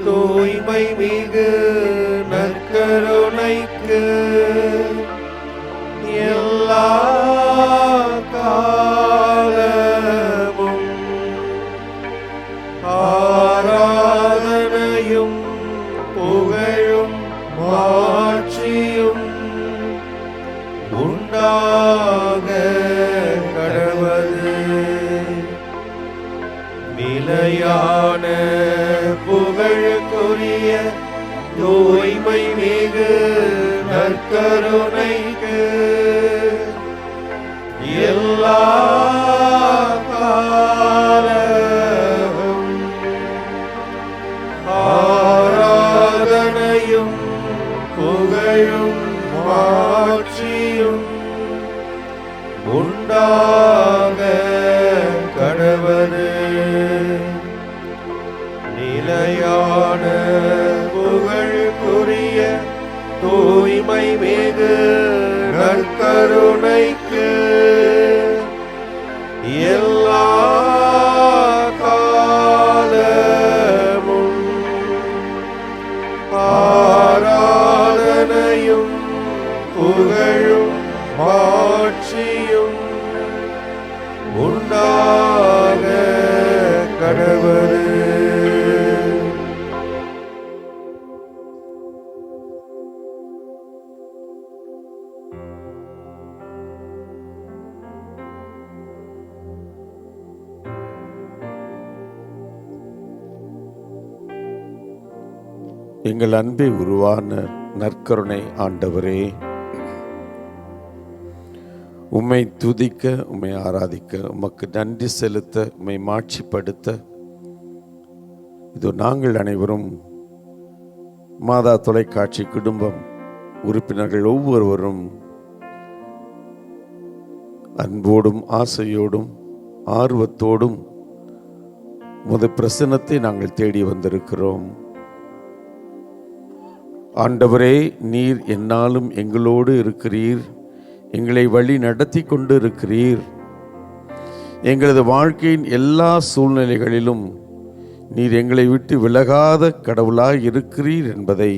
தூய்மை மிகு நற்கருணைக்கு எல்லா காலமும் ஆராதனையும் புகழும் மாட்சியும் உண்டாக கடவது. நிலையான புகழுக்குரிய தூய்மை மிகு நற்கருணைக்கு எல்லா காலமும் ஆராதனையும் புகழும் மாட்சியும் உண்டாக கடவது. நிலையான புகழுக்குரிய தூய்மை மிகு நற்கருணைக்கு எல்லா காலமும் ஆராதனையும் புகழும் மாட்சியும் உண்டாக கடவது. எங்கள் அன்பை உருவான நற்கருணை ஆண்டவரே, உம்மை துதிக்க, உம்மை ஆராதிக்க, உமக்கு நன்றி செலுத்த, உம்மை மாட்சிப்படுத்த இது நாங்கள் அனைவரும் மாதா தொலைக்காட்சி குடும்பம் உறுப்பினர்கள் ஒவ்வொருவரும் அன்போடும் ஆசையோடும் ஆர்வத்தோடும் உமது பிரசன்னத்தை நாங்கள் தேடி வந்திருக்கிறோம். ஆண்டவரே, நீர் என்னாலும் எங்களோடு இருக்கிறீர், எங்களை வழி நடத்தி கொண்டு இருக்கிறீர். எங்களது வாழ்க்கையின் எல்லா சூழ்நிலைகளிலும் நீர் எங்களை விட்டு விலகாத கடவுளாய் இருக்கிறீர் என்பதை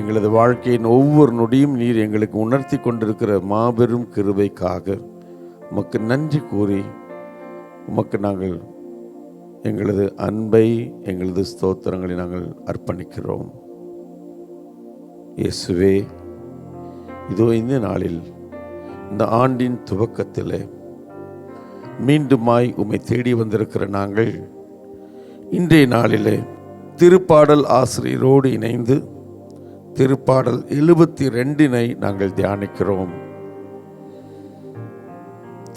எங்களது வாழ்க்கையின் ஒவ்வொரு நொடியும் நீர் எங்களுக்கு உணர்த்தி கொண்டிருக்கிற மாபெரும் கிருபைக்காக உமக்கு நன்றி கூறி உமக்கு நாங்கள் எங்களது அன்பை, எங்களது ஸ்தோத்திரங்களை நாங்கள் அர்ப்பணிக்கிறோம். இயேசுவே, இதோ இந்த நாளில், இந்த ஆண்டின் துவக்கத்தில் மீண்டுமாய் உம்மை தேடி வந்திருக்கிற நாங்கள் இன்றைய நாளிலே திருப்பாடல் ஆசிரியரோடு இணைந்து திருப்பாடல் 72 நாங்கள் தியானிக்கிறோம்.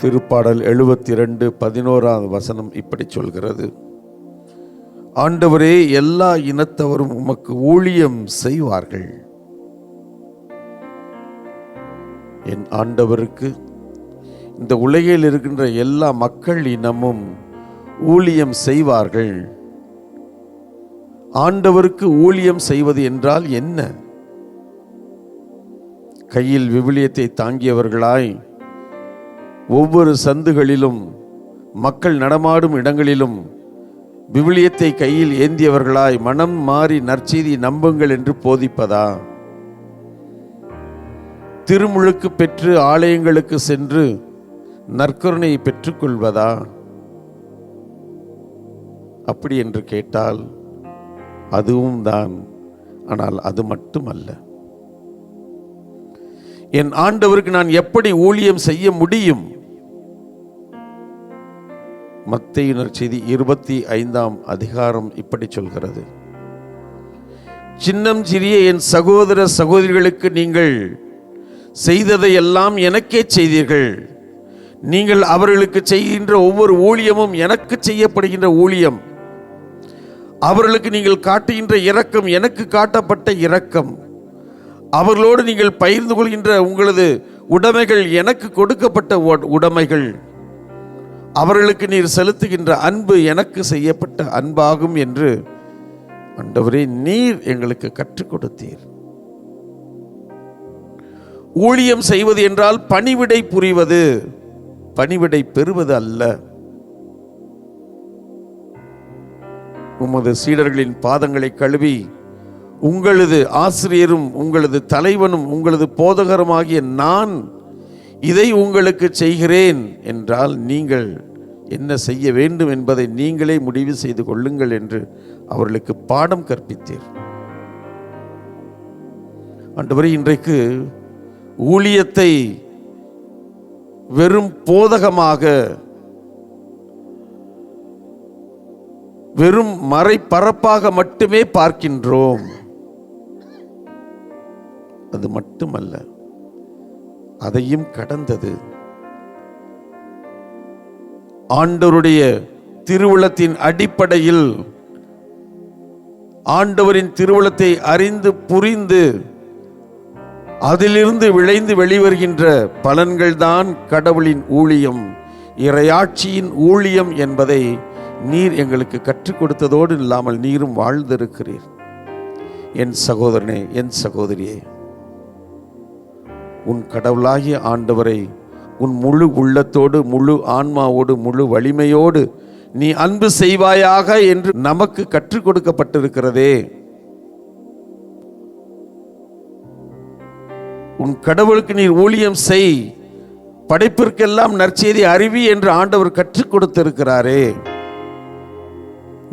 திருப்பாடல் 72 11வது வசனம் இப்படி சொல்கிறது: ஆண்டவரே, எல்லா இனத்தவரும் உமக்கு ஊழியம் செய்வார்கள். என் ஆண்டவருக்கு இந்த உலகில் இருக்கின்ற எல்லா மக்கள் இனமும் ஊழியம் செய்வார்கள். ஆண்டவருக்கு ஊழியம் செய்வது என்றால் என்ன? கையில் விவிலியத்தை தாங்கியவர்களாய் ஒவ்வொரு சந்துகளிலும், மக்கள் நடமாடும் இடங்களிலும் விவிலியத்தை கையில் ஏந்தியவர்களாய் மனம் மாறி நற்செய்தி நம்புங்கள் என்று போதிப்பதா? திருமுழுக்கு பெற்று ஆலயங்களுக்கு சென்று நற்கருணையை பெற்றுக்கொள்வதா? அப்படி என்று கேட்டால் அதுவும் தான். ஆனால் அது மட்டுமல்ல. என் ஆண்டவருக்கு நான் எப்படி ஊழியம் செய்ய முடியும்? மத்தேயு நற்செய்தி 25ஆம் அதிகாரம் இப்படி சொல்கிறது: சின்னம் சிறிய என் சகோதர சகோதரிகளுக்கு நீங்கள் செய்ததை எல்லாம் எனக்கே செய்தீர்கள். நீங்கள் அவர்களுக்கு செய்கின்ற ஒவ்வொரு ஊழியமும் எனக்கு செய்யப்படுகின்ற ஊழியம். அவர்களுக்கு நீங்கள் காட்டுகின்ற இரக்கம் எனக்கு காட்டப்பட்ட இரக்கம். அவர்களோடு நீங்கள் பகிர்ந்து கொள்கின்ற உங்களது உடைமைகள் எனக்கு கொடுக்கப்பட்ட உடைமைகள். அவர்களுக்கு நீர் செலுத்துகின்ற அன்பு எனக்கு செய்யப்பட்ட அன்பாகும் என்று ஆண்டவரே நீர் எங்களுக்கு கற்றுக் கொடுத்தீர். ஊழியம் செய்வது என்றால் பணிவிடை புரிவது, பணிவிடை பெறுவது அல்ல. உமது சீடர்களின் பாதங்களை கழுவி உங்களது ஆசிரியரும் உங்களது தலைவனும் உங்களது போதகருமாகிய நான் இதை உங்களுக்கு செய்கிறேன் என்றால் நீங்கள் என்ன செய்ய வேண்டும் என்பதை நீங்களே முடிவு செய்து கொள்ளுங்கள் என்று அவர்களுக்கு பாடம் கற்பித்தீர். ஆண்டவரே, இன்றைக்கு ஊழியத்தை வெறும் போதகமாக, வெறும் மறைபரப்பாக மட்டுமே பார்க்கின்றோம். அது மட்டுமல்ல, அதையும் கடந்தது ஆண்டவருடைய திருவுளத்தின் அடிப்படையில் ஆண்டவரின் திருவுளத்தை அறிந்து புரிந்து அதிலிருந்து விளைந்து வெளிவருகின்ற பலன்கள்தான் கடவுளின் ஊழியம், இறையாட்சியின் ஊழியம் என்பதை நீர் எங்களுக்கு கற்றுக் கொடுத்ததோடு இல்லாமல் நீரும் வாழ்ந்திருக்கிறீர். என் சகோதரனே, என் சகோதரியே, உன் கடவுளாகிய ஆண்டவரை உன் முழு உள்ளத்தோடு, முழு ஆன்மாவோடு, முழு வலிமையோடு நீ அன்பு செய்வாயாக என்று நமக்கு கற்றுக் கொடுக்கப்பட்டிருக்கிறதே. உன் கடவுளுக்கு நீர் ஊழியம் செய், படைப்பிற்கெல்லாம் நற்செய்தி அறிவி என்று ஆண்டவர் கற்றுக் கொடுத்திருக்கிறாரே.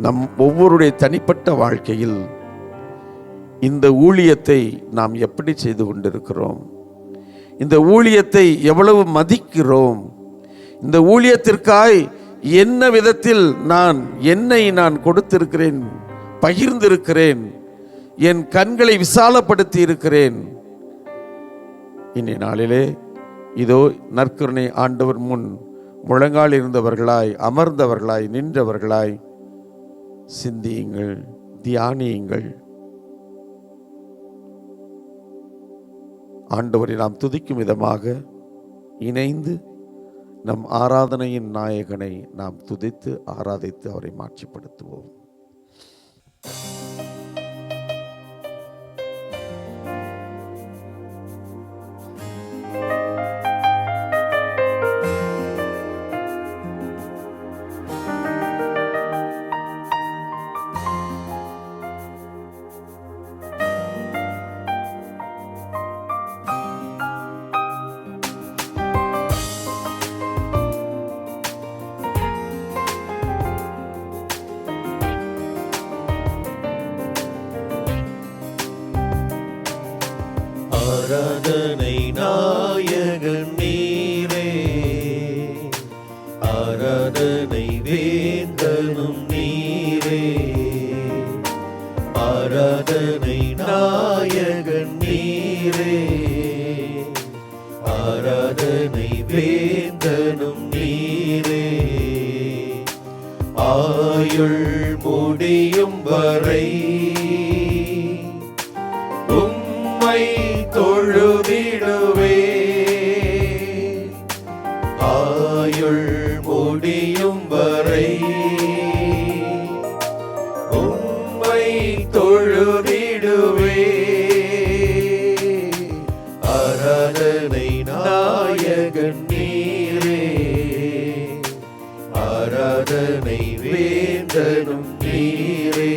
நம் ஒவ்வொருடைய தனிப்பட்ட வாழ்க்கையில் இந்த ஊழியத்தை நாம் எப்படி செய்து கொண்டிருக்கிறோம்? இந்த ஊழியத்தை எவ்வளவு மதிக்கிறோம்? இந்த ஊழியத்திற்காய் என்ன விதத்தில் என்னை நான் கொடுத்திருக்கிறேன், பகிர்ந்திருக்கிறேன், என் கண்களை விசாலப்படுத்தி இருக்கிறேன். இன்றைய நாளிலே இதோ நற்கருணை ஆண்டவர் முன் முழங்கால் இருந்தவர்களாய், அமர்ந்தவர்களாய், நின்றவர்களாய் சிந்தியுங்கள், தியானியுங்கள். ஆண்டவரை நாம் துதிக்கும் விதமாக இணைந்து நம் ஆராதனையின் நாயகனை நாம் துதித்து ஆராதித்து அவரை மாட்சிப்படுத்துவோம். ஆராதனை நாயகன் நீரே, ஆராதனை வேந்தனும் நீரே, ஆராதனை நாயகன் நீரே, ஆராதனை வேந்தனும் நீரே. ஆயுள் முடியும் வரை தொழுதிடுவே, ஆயுள் முடியும் வரை உம்மை தொழுதிடுவே. ஆராதனை நாயகன் நீரே, ஆராதனை வேந்தனும் நீரே.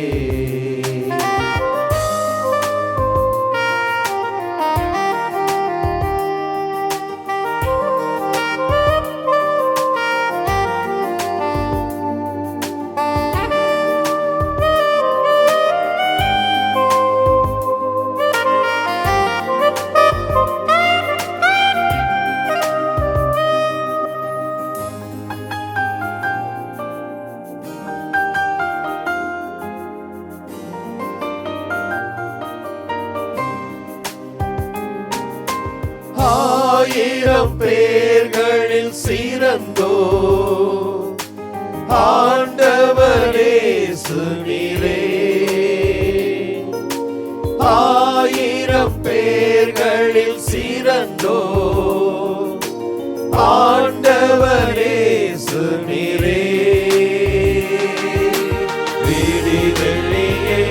ஆயிரம் பேர்களில் சிறந்தோ ஆண்டவரே சுனிரே, ஆயிரம் பேர்களில் சிறந்தோ ஆண்டவரே சுனிரே. விடி வெள்ளியே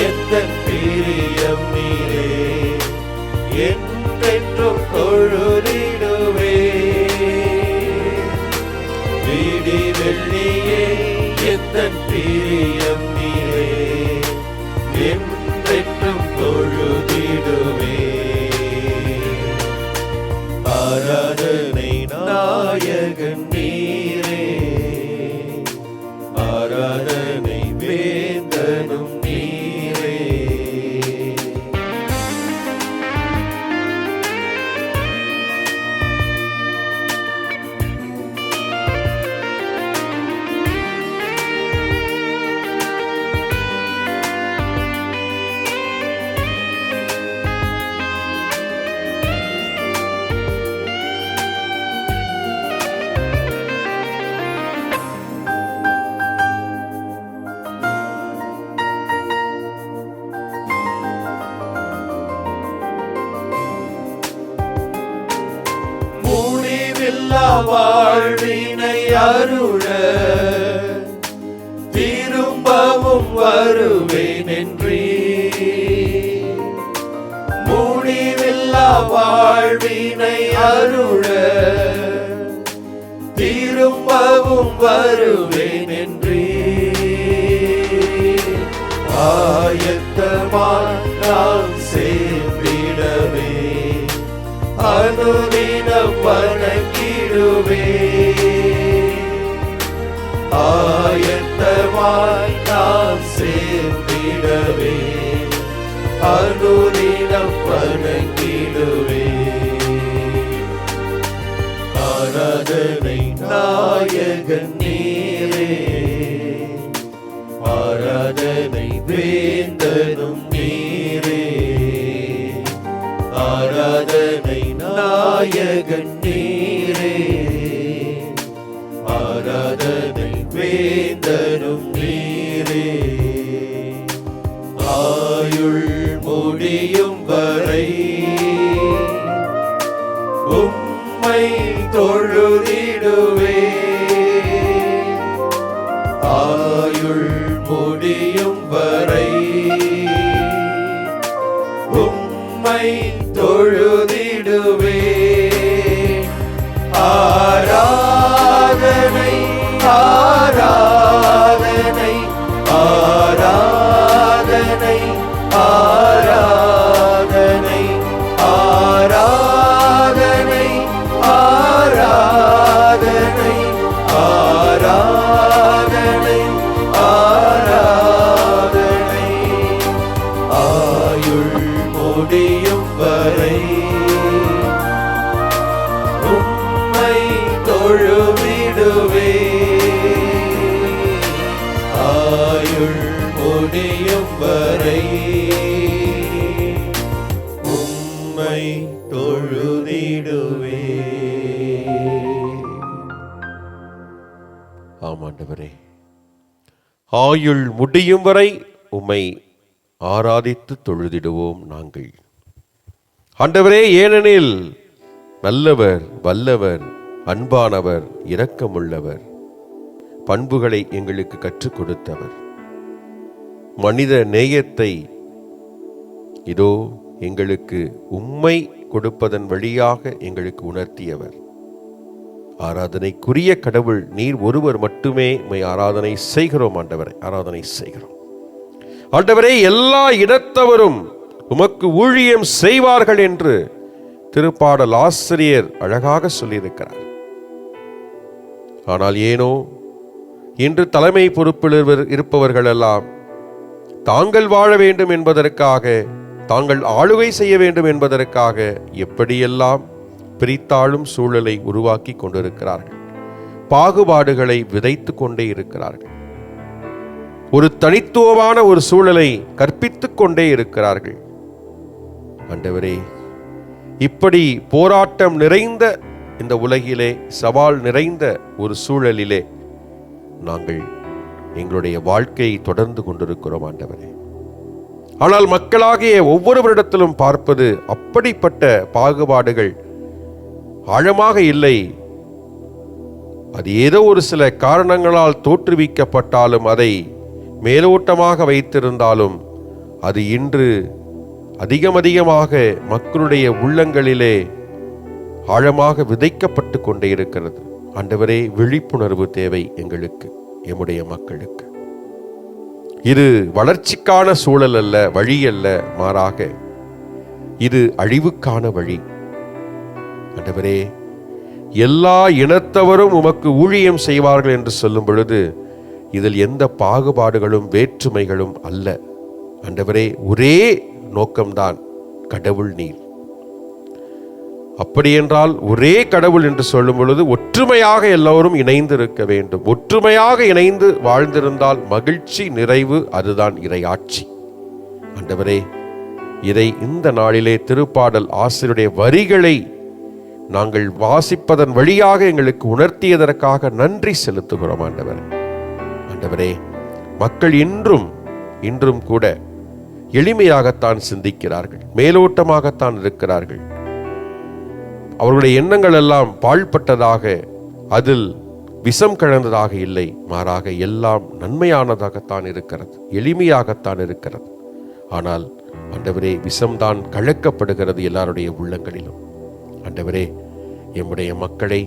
எத்தன் பிரியம் நீரே, என்றென்றும் தொழுதிடுவே. விடி வெள்ளியே எத்தன் பிரியம் நீரே, ஆராதனை நாயகன் நீரே, ஆராதனை வேந்தனும் நீரே. முடிவில்லா வாழ்வினை அருள திரும்பவும் வருவேன் என்றே, முடிவில்லா வாழ்வினை அருள திரும்பவும் வருவேன் என்றே. ஆயத்தமாய் நான் சேர்ந்திடவே அனுதினம் வணங்கிடுவே, ஆயத்தமாய் நாம் சேர்ந்திடவே அனுதினம் வணங்கிடுவே. ஆராதனை நாயகன் நீரே, ஆராதனை வேந்தனும் நீரே, ஆராதனை நாயகன் நீரே, ஆராதனை வேந்தனும் நீரே. ஆயுள் முடியும் வரை உம்மை தொழுதிடுவே, ஆயுள் முடியும் வரை உம்மை தொழுதிடுவே. ஆராதனை ஆராதனை ஆராதனை ஆராதனை ஆராதனை ஆராதனை ஆராதனை ஆராதனை. ஆயுள் முடியும் வரை உம்மை தொழுவிடுவே, ஆயுள் முடியும் வரை உம்மை தொழுதிடுவே. ஆமாண்டவரே, ஆயுள் முடியும் வரை உம்மை ஆராதித்து தொழுதிடுவோம் நாங்கள். ஆண்டவரே, ஏனெனில் நல்லவர், வல்லவர், அன்பானவர், இரக்கமுள்ளவர், பண்புகளை எங்களுக்கு கற்றுக் கொடுத்தவர், மனித நேயத்தை இதோ எங்களுக்கு உம்மை கொடுப்பதன் வழியாக எங்களுக்கு உணர்த்தியவர். ஆராதனைக்குரிய கடவுள் நீர் ஒருவர் மட்டுமே. உம்மை ஆராதனை செய்கிறோம் ஆண்டவரை, ஆராதனை செய்கிறோம் ஆண்டவரே. எல்லா இனத்தவரும் உமக்கு ஊழியம் செய்வார்கள் என்று திருப்பாடல் ஆசிரியர் அழகாக சொல்லியிருக்கிறார். ஆனால் ஏனோ இன்று தலைமை பொறுப்பில் இருப்பவர்கள் எல்லாம் தாங்கள் வாழ வேண்டும் என்பதற்காக, தாங்கள் ஆளுகை செய்ய வேண்டும் என்பதற்காக எப்படியெல்லாம் பிரித்தாளும் சூழலை உருவாக்கி கொண்டிருக்கிறார்கள். பாகுபாடுகளை விதைத்து கொண்டே இருக்கிறார்கள். ஒரு தனித்துவமான ஒரு சூழலை கற்பித்துக் கொண்டே இருக்கிறார்கள். ஆண்டவரே, இப்படி போராட்டம் நிறைந்த இந்த உலகிலே, சவால் நிறைந்த ஒரு சூழலிலே நாங்கள் எங்களுடைய வாழ்க்கையை தொடர்ந்து கொண்டிருக்கிறோம் ஆண்டவரே. ஆனால் மக்களாகிய ஒவ்வொருவரிடத்திலும் பார்ப்பது அப்படிப்பட்ட பாகுபாடுகள் ஆழமாக இல்லை. அது ஏதோ ஒரு சில காரணங்களால் தோற்றுவிக்கப்பட்டாலும், அதை மேலோட்டமாக வைத்திருந்தாலும், அது இன்று அதிகமாக மக்களுடைய உள்ளங்களிலே ஆழமாக விதைக்கப்பட்டு கொண்டே இருக்கிறது. ஆண்டவரே, விழிப்புணர்வு தேவை எங்களுக்கு, எம்முடைய மக்களுக்கு. இது வளர்ச்சிக்கான சூழல் அல்ல, வழி அல்ல, மாறாக இது அழிவுக்கான வழி. ஆண்டவரே, எல்லா இனத்தவரும் உமக்கு ஊழியம் செய்வார்கள் என்று சொல்லும் பொழுது இதில் எந்த பாகுபாடுகளும் வேற்றுமைகளும் அல்ல. ஆண்டவரே, ஒரே நோக்கம்தான், கடவுள் நீர். அப்படியென்றால் ஒரே கடவுள் என்று சொல்லும் பொழுது ஒற்றுமையாக எல்லோரும் இணைந்து இருக்க வேண்டும். ஒற்றுமையாக இணைந்து வாழ்ந்திருந்தால் மகிழ்ச்சி, நிறைவு, அதுதான் இறையாட்சி. ஆண்டவரே, இதை இந்த நாளிலே திருப்பாடல் ஆசிரியருடைய வரிகளை நாங்கள் வாசிப்பதன் வழியாக எங்களுக்கு உணர்த்தியதற்காக நன்றி செலுத்துகிறோம். ஆண்டவரே, மக்கள் இன்றும் கூட எளிமையாகத்தான் சிந்திக்கிறார்கள், மேலோட்டமாகத்தான் இருக்கிறார்கள். அவர்களுடைய எண்ணங்கள் எல்லாம் பாழ்பட்டதாக, அதில் விஷம் கலந்ததாக இல்லை, மாறாக எல்லாம் நன்மையானதாகத்தான் இருக்கிறது, எளிமையாகத்தான் இருக்கிறது. ஆனால் ஆண்டவரே, விஷம்தான் கலக்கப்படுகிறது எல்லாருடைய உள்ளங்களிலும். ஆண்டவரே, எம்முடைய மக்களை,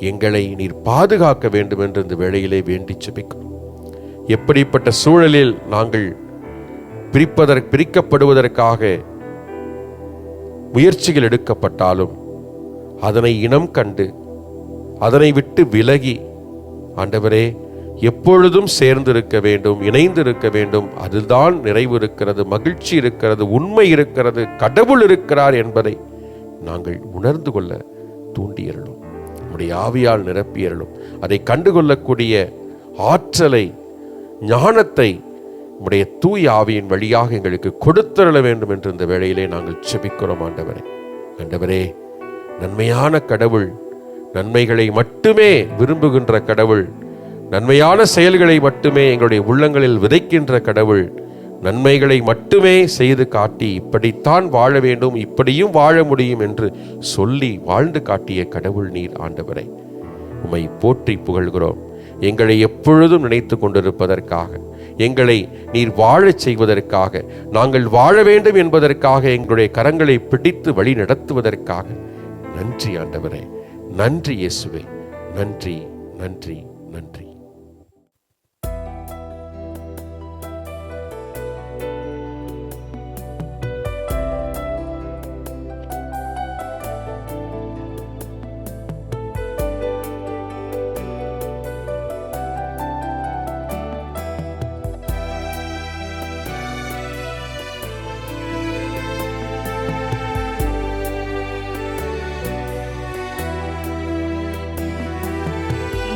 எங்களை நீர் பாதுகாக்க வேண்டும் என்று இந்த வேளையிலே வேண்டி ஜெபிக்கிறோம். எப்படிப்பட்ட சூழலில் நாங்கள் பிரிக்கப்படுவதற்காக முயற்சிகள் எடுக்கப்பட்டாலும் அதனை இனம் கண்டு அதனை விட்டு விலகி, ஆண்டவரே, எப்பொழுதும் சேர்ந்திருக்க வேண்டும், இணைந்திருக்க வேண்டும். அதுதான் நிறைவு இருக்கிறது, மகிழ்ச்சி இருக்கிறது, உண்மை இருக்கிறது, கடவுள் இருக்கிறார் என்பதை நாங்கள் உணர்ந்து கொள்ள தூண்டியறலும், நம்முடைய ஆவியால் நிரப்பியறலும். அதை கண்டுகொள்ளக்கூடிய ஆற்றலை, ஞானத்தை நம்முடைய தூய ஆவியின் வழியாக எங்களுக்கு கொடுத்தருள வேண்டும் என்று இந்த வேளையிலே நாங்கள் ஜெபிக்கிறோம். ஆண்டவரே, நன்மையான கடவுள், நன்மைகளை மட்டுமே விரும்புகின்ற கடவுள், நன்மையான செயல்களை மட்டுமே எங்களுடைய உள்ளங்களில் விதைக்கின்ற கடவுள், நன்மைகளை மட்டுமே செய்து காட்டி இப்படித்தான் வாழ வேண்டும், இப்படியும் வாழ முடியும் என்று சொல்லி வாழ்ந்து காட்டிய கடவுள் நீர். ஆண்டவரை, உம்மை போற்றி புகழ்கிறோம். எங்களை எப்பொழுதும் நினைத்து கொண்டிருப்பதற்காக, எங்களை நீர் வாழச் செய்வதற்காக, நாங்கள் வாழ வேண்டும் என்பதற்காக, எங்களுடைய கரங்களை பிடித்து வழி நடத்துவதற்காக நன்றி ஆண்டவரே. நன்றி இயேசுவே. நன்றி, நன்றி, நன்றி.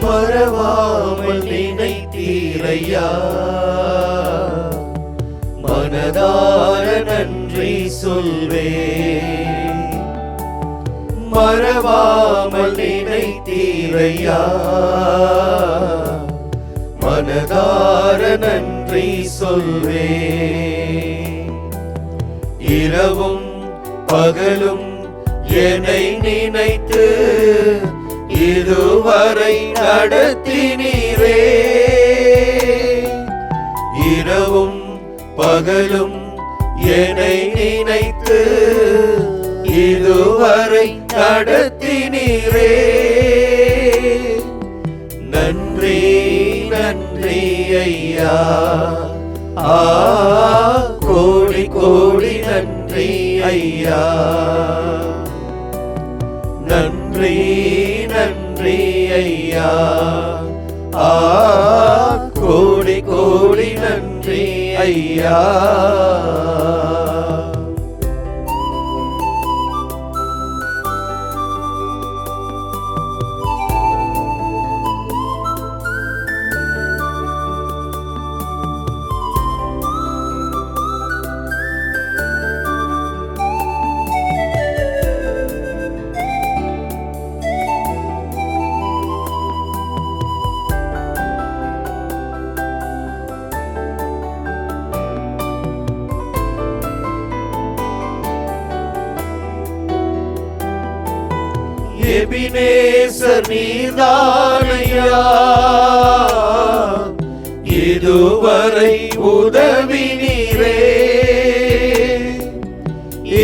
மறவாமல் நினைத்தீரையா, மனதார நன்றி சொல்வே. மறவாமல் நினைத்தீரையா, மனதார நன்றி சொல்வே. இரவும் பகலும் என்னை நினைத்து இதுவரை நடத்தினீரே. இரவும் பகலும் என்னை நினைத்து இதுவரை நடத்தினீரே. நன்றி, நன்றி ஐயா. கோடி கோடி நன்றி ஐயா. நன்றி, நன்றி ஐயா. கோடி கோடி நன்றி ஐயா. எபினேசர் நீர்தானையா, இதுவரை உதவி நீரே.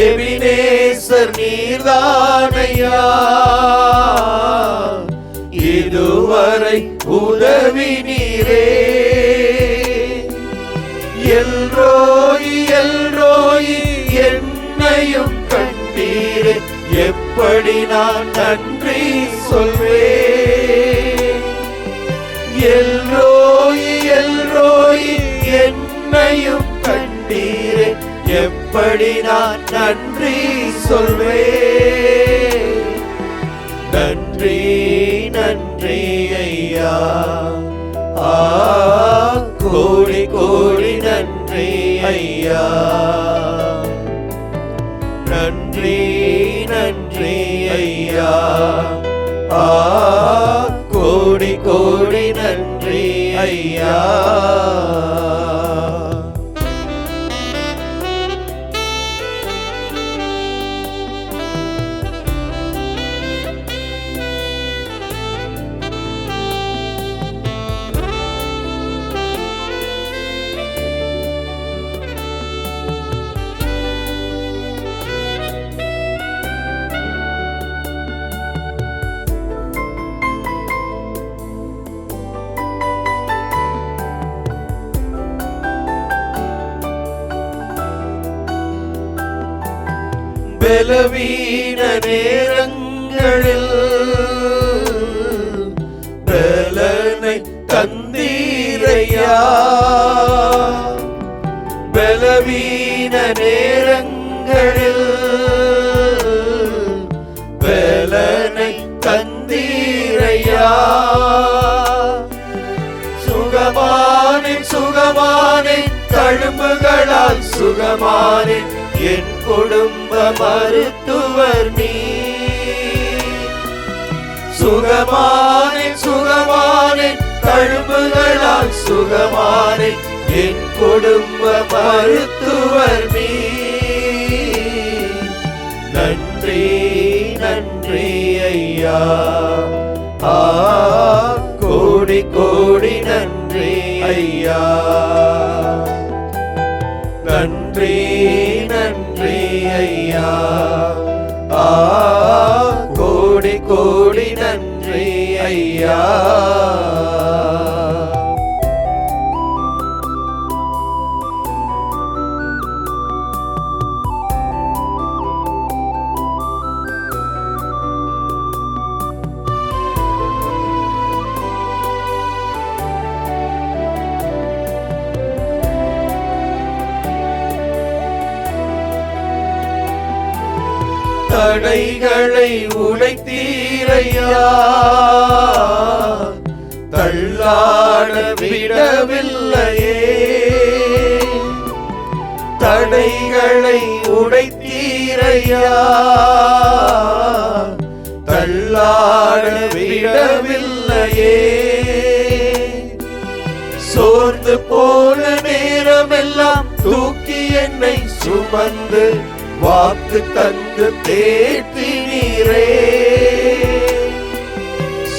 எபினேசர் நீர்தானையா, இதுவரை உதவி நீரே. எல்ரோயி, எல்ரோயி என்னையும் கண்டீரே. எப்படி நான் நன்றி சொல்வேன். எல்ரோயி எல்ரோயி என்னையும் கண்டீரே, எப்படி நான் நன்றி சொல்வேன். நன்றி நன்றி ஐயா, கோடி கோடி நன்றி ஐயா. நன்றி நன்றி ஐயா, கோடி கோடி நன்றி ஐயா. பலவீன நேரங்களில் பலனை தந்தீரையா. பலவீன நேரங்களில் பலனை தந்தீரையா. சுகமானேன் சுகமானேன், தழும்புகளால் சுகமானேன், என் குடும்ப மருத்துவர் நீ. சுகமானேன் சுகமானேன், தழும்புகளால் சுகமானேன், என் குடும்ப மருத்துவர் நீ. நன்றி நன்றி ஐயா, கோடி கோடி நன்றி ஐயா. நன்றி நன்றி ஐயா, கோடி கோடி நன்றி ஐயா. தடைகளை உடைத்தீரையா, தள்ளாட விடவில்லையே. தடைகளை உடைத்தீரையா, தள்ளாட விடவில்லையே. சோர்ந்து போன நேரமெல்லாம் தூக்கி என்னை சுமந்து வாக்கு தந்து தேற்றினீரே.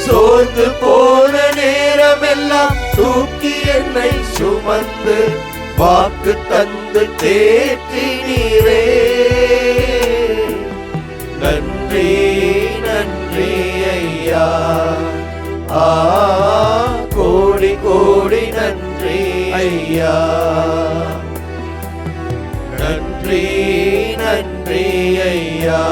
சோர்ந்து போன நேரமெல்லாம் தூக்கி என்னை சுமந்து வாக்கு தந்து தேற்றினீரே. நன்றி நன்றி ஐயா, கோடி கோடி நன்றி ஐயா. நன்றி நன்றி ஐயா,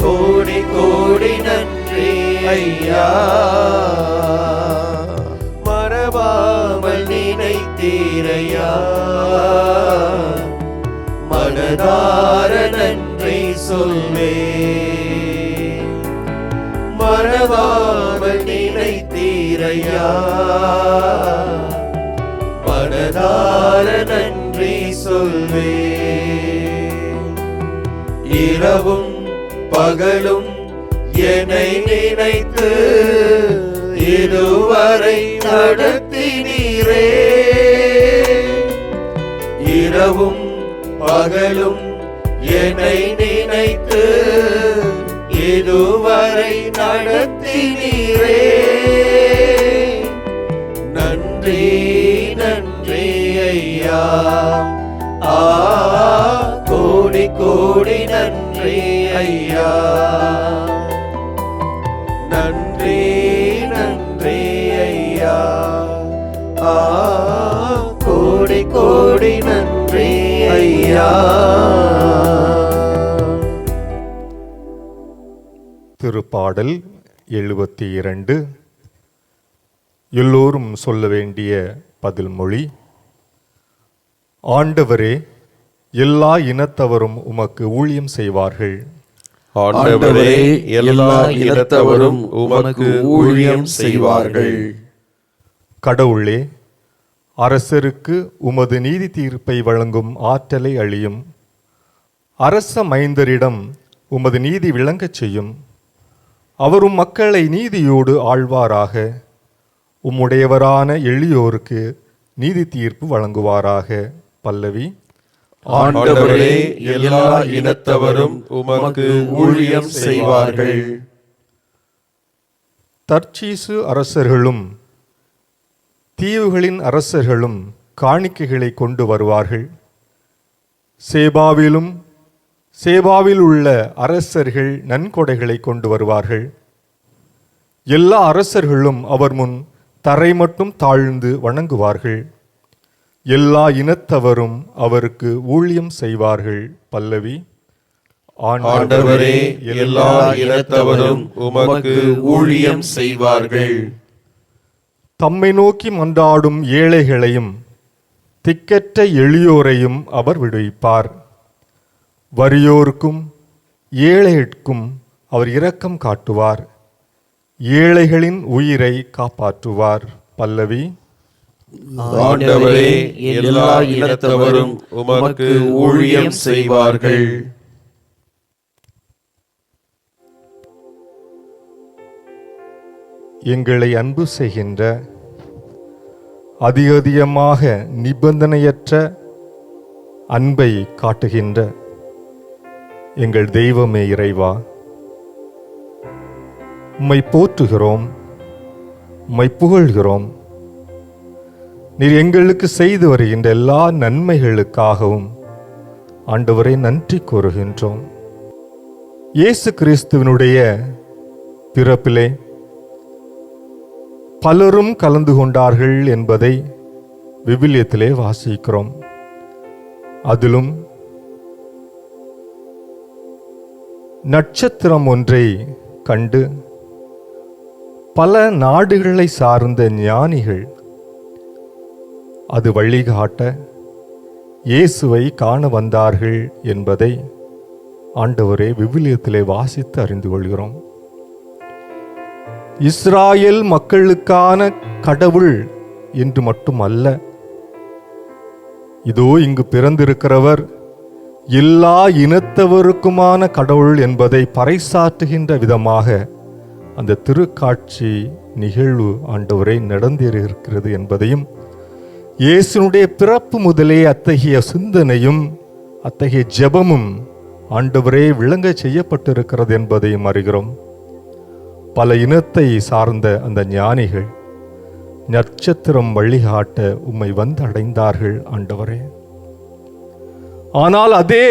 கோடி கோடி நன்றி ஐயா. மறவாமல் நினைத்தீரையா, மனதார நன்றி சொல்வேன். மறவாமல் நினைத்தீரையா, மனதார நன்றி சொல்வேன். இரவும் பகலும் என்னை நினைத்து இதுவரை நடத்தினீரே. இரவும் பகலும் என்னை நினைத்து இதுவரை நடத்தினீரே. நன்றி நன்றி ஐயா, கோடி கோடி நன்றி ஐயா. நன்றி நன்றி ஐயா, கோடி கோடி நன்றி ஐயா. திருப்பாடல் 72. எல்லோரும் சொல்ல வேண்டிய பதில் மொழி. ஆண்டவரே, எல்லா இனத்தவரும் உமக்கு ஊழியம் செய்வார்கள். ஆண்டவரே, எல்லா இனத்தவரும் உமக்கு ஊழியம் செய்வார்கள். கடவுளே, அரசருக்கு உமது நீதி தீர்ப்பை வழங்கும் ஆற்றலை அளியும். அரச மைந்தரிடம் உமது நீதி விளங்கச் செய்யும். அவரும் மக்களை நீதியோடு ஆழ்வாராக. உம்முடையவரான எளியோருக்கு நீதி தீர்ப்பு வழங்குவாராக. பல்லவி. ஆண்டவரே, எல்லா இனத்தவரும் உமக்கு ஊழியம் செய்வார்கள். தர்ச்சீசு அரசர்களும் தீவுகளின் அரசர்களும் காணிக்கைகளை கொண்டு வருவார்கள். சேபாவில் உள்ள அரசர்கள் நன்கொடைகளை கொண்டு வருவார்கள். எல்லா அரசர்களும் அவர் முன் தரை மட்டும் தாழ்ந்து வணங்குவார்கள். எல்லா இனத்தவரும் அவருக்கு ஊழியம் செய்வார்கள். பல்லவி. ஆண்டவரே, எல்லா இனத்தவரும் உமக்கு ஊழியம் செய்வார்கள். தம்மை நோக்கி மன்றாடும் ஏழைகளையும் திக்கற்ற எளியோரையும் அவர் விடுவிப்பார். வறியோருக்கும் ஏழைக்கும் அவர் இரக்கம் காட்டுவார். ஏழைகளின் உயிரை காப்பாற்றுவார். பல்லவி. ஆண்டவரே, எல்லா இனத்தவரும் உமக்கு ஊழியம் செய்வார்கள். எங்களை அன்பு செய்கின்ற, அதிகமாக நிபந்தனையற்ற அன்பை காட்டுகின்ற எங்கள் தெய்வமே இறைவா, உம்மை போற்றுகிறோம், உம்மை புகழ்கிறோம். நீர் எங்களுக்கு செய்து வருகின்ற எல்லா நன்மைகளுக்காகவும் ஆண்டவரை நன்றி கூறுகின்றோம். இயேசு கிறிஸ்துவினுடைய பிறப்பிலே பலரும் கலந்து கொண்டார்கள் என்பதை விவிலியத்திலே வாசிக்கிறோம். அதிலும் நட்சத்திரம் ஒன்றை கண்டு பல நாடுகளை சார்ந்த ஞானிகள் அது வழிகாட்ட இயேசுவை காண வந்தார்கள் என்பதை ஆண்டவரே விவிலியத்திலே வாசித்து அறிந்து கொள்கிறோம். இஸ்ராயேல் மக்களுக்கான கடவுள் என்று மட்டுமல்ல, இதோ இங்கு பிறந்திருக்கிறவர் எல்லா இனத்தவருக்குமான கடவுள் என்பதை பறைசாற்றுகின்ற விதமாக அந்த திருக்காட்சி நிகழ்வு ஆண்டவரை நடந்திருக்கிறது என்பதையும், இயேசுனுடைய பிறப்பு முதலே அத்தகைய சிந்தனையும் அத்தகைய ஜெபமும் ஆண்டவரே விளங்க செய்யப்பட்டிருக்கிறது என்பதையும் அறிகிறோம். பல இனத்தை சார்ந்த அந்த ஞானிகள் நட்சத்திரம் வழிகாட்ட உம்மை வந்து அடைந்தார்கள் ஆண்டவரே. ஆனால் அதே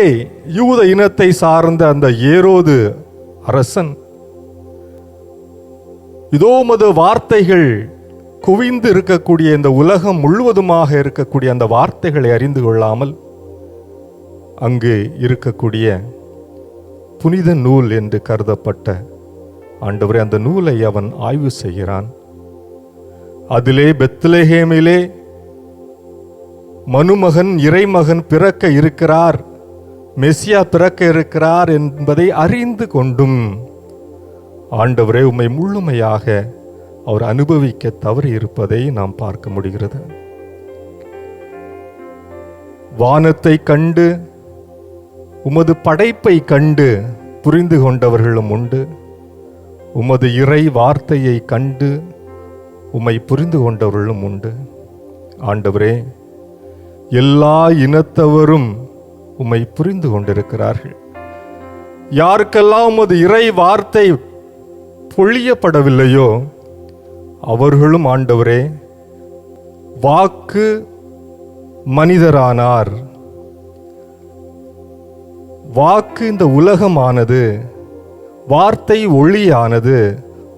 யூத இனத்தை சார்ந்த அந்த ஏரோது அரசன், இதோ உமது வார்த்தைகள் குவிந்து இருக்கக்கூடிய இந்த உலகம் முழுவதுமாக இருக்கக்கூடிய அந்த வார்த்தைகளை அறிந்து கொள்ளாமல் அங்கு இருக்கக்கூடிய புனித நூல் என்று கருதப்பட்ட ஆண்டவரே அந்த நூலை அவன் ஆய்வு செய்கிறான். அதிலே பெத்லெகேமிலே மனுமகன் இறைமகன் பிறக்க இருக்கிறார், மெசியா பிறக்க இருக்கிறார் என்பதை அறிந்து கொண்டும் ஆண்டவரே உம்மை முழுமையாக அவர் அனுபவிக்க தவறி இருப்பதை நாம் பார்க்க முடிகிறது. வானத்தை கண்டு உமது படைப்பை கண்டு புரிந்து கொண்டவர்களும் உண்டு. உமது இறை வார்த்தையை கண்டு உம்மை புரிந்து கொண்டவர்களும் உண்டு. ஆண்டவரே, எல்லா இனத்தவரும் உம்மை புரிந்து கொண்டிருக்கிறார்கள். யாருக்கெல்லாம் உமது இறை வார்த்தை பொழியப்படவில்லையோ அவர்களும் ஆண்டவரே வாக்கு மனிதரானார். வாக்கு இந்த உலகமானது, வார்த்தை ஒளியானது,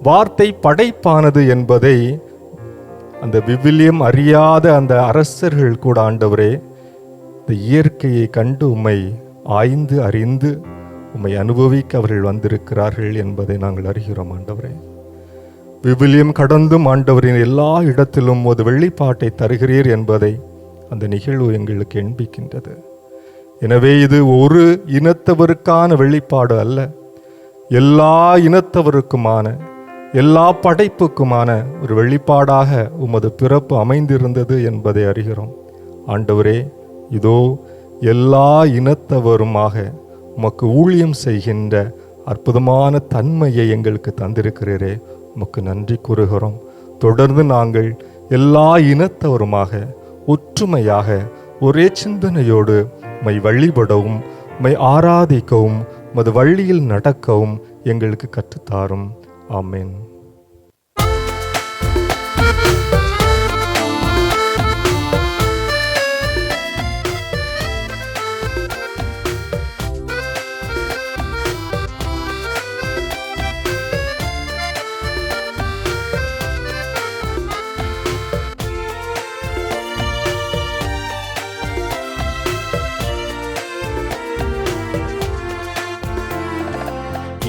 வார்த்தை படைப்பானது என்பதை அந்த விவிலியம் அறியாத அந்த அரசர்கள் கூட ஆண்டவரே இந்த இயற்கையை கண்டு உம்மை ஆய்ந்து அறிந்து உம்மை அனுபவிக்க அவர்கள் வந்திருக்கிறார்கள் என்பதை நாங்கள் அறிகிறோம் ஆண்டவரே. விவிலியம் கடந்தும் ஆண்டவரின் எல்லா இடத்திலும் ஒரு வெளிப்பாட்டை தருகிறீர் என்பதை அந்த நிகழ்வு எங்களுக்கு எண்பிக்கின்றது. எனவே இது ஒரு இனத்தவருக்கான வெளிப்பாடு அல்ல, எல்லா இனத்தவருக்குமான, எல்லா படைப்புக்குமான ஒரு வெளிப்பாடாக உமது பிறப்பு அமைந்திருந்தது என்பதை அறிகிறோம் ஆண்டவரே. இதோ எல்லா இனத்தவருமாக உமக்கு ஊழியம் செய்கின்ற அற்புதமான தன்மையை எங்களுக்கு தந்திருக்கிறீரே, உமக்கு நன்றி கூறுகிறோம். தொடர்ந்து நாங்கள் எல்லா இனத்தவருமாக ஒற்றுமையாக ஒரே சிந்தனையோடு உம்மை வழிபடவும், உம்மை ஆராதிக்கவும், உமது வழியில் நடக்கவும் எங்களுக்கு கற்றுத்தாரும். ஆமென்.